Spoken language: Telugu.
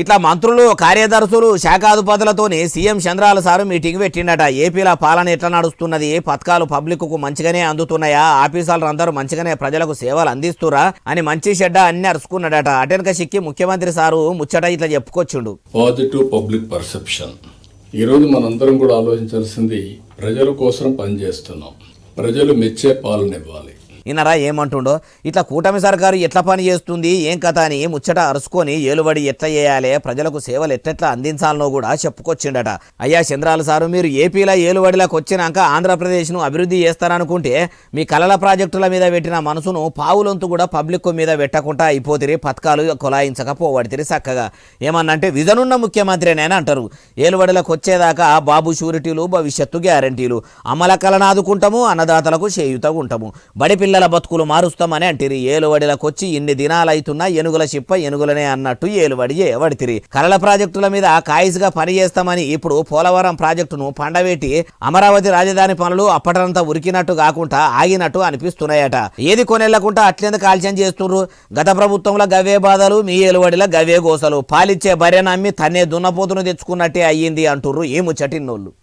ఇట్లా మంత్రులు కార్యదర్శులు శాఖాధిపతులతోని సీఎం చంద్రాల సారు మీటింగ్ పెట్టిండట. ఏపీలో పాలన ఎట్లా నడుస్తున్నది, పథకాలు పబ్లిక్కు మంచిగానే అందుతున్నాయా, ఆఫీసర్లు అందరూ మంచిగానే ప్రజలకు సేవలు అందిస్తురా అని మంచి చెడ్డ అన్ని అరుచుకున్నాడట. అటెనక సిక్కి ముఖ్యమంత్రి సారు ముచ్చట ఇట్లా చెప్పుకొచ్చిండు. Positive public perception. ఈరోజు మనందరం కూడా ఆలోచించాల్సింది, ప్రజల కోసం పనిచేస్తున్నాం, ప్రజలు మెచ్చే పాలన ఇవ్వాలి. ఈయనరా ఏమంటుండో, ఇట్లా కూటమి సర్కారు ఎట్లా పని చేస్తుంది ఏం కథ అని ముచ్చట అరుచుకొని ఏలుబడి ఎట్లా చేయాలి, ప్రజలకు సేవలు ఎట్లెట్లా అందించాలనో కూడా చెప్పుకొచ్చిండట. అయ్యా చంద్రాల సారు, మీరు ఏపీలో ఏలుబడిలోకి వచ్చినాక ఆంధ్రప్రదేశ్ను అభివృద్ధి చేస్తారనుకుంటే మీ కళల ప్రాజెక్టుల మీద పెట్టిన మనసును పావులొంతు కూడా పబ్లిక్ మీద పెట్టకుండా అయిపోతిరి, పథకాలు కొలాయించకపోవడితిరి చక్కగా. ఏమన్నంటే విజనున్న ముఖ్యమంత్రినేనా అంటారు. ఏలుబడిలోకి వచ్చేదాకా బాబు షూరిటీలు, భవిష్యత్తు గ్యారంటీలు, అమలకలను ఆదుకుంటాము, అన్నదాతలకు చేయుతగా ఉంటాము, బడి పిల్లల బతుకులు మారుస్తామని అంటిరి. ఏలుబడిలకు వచ్చి ఇన్ని దినాలైతున్నా ఎనుగుల చిప్ప ఎనుగులనే అన్నట్టు ఏలుబడి చేయబడితిరి. కళల ప్రాజెక్టుల మీద కాయిస్గా పనిచేస్తామని ఇప్పుడు పోలవరం ప్రాజెక్టును పండబెట్టి అమరావతి రాజధాని పనులు అప్పటంతా ఉరికినట్టు కాకుండా ఆగినట్టు అనిపిస్తున్నాయట. ఏది కొనెళ్లకుండా అట్లెందుకు కాల్చం చేస్తున్నారు. గత ప్రభుత్వంలో గవే బాధలు, మీ ఏలుబడిలో గవే గోసలు, పాలిచ్చే బర్రె నమ్మి తన్నే దున్నపోతును తెచ్చుకున్నట్టే అయ్యింది అంటుర్రు ఈ ముచ్చటిన్నోళ్ళు.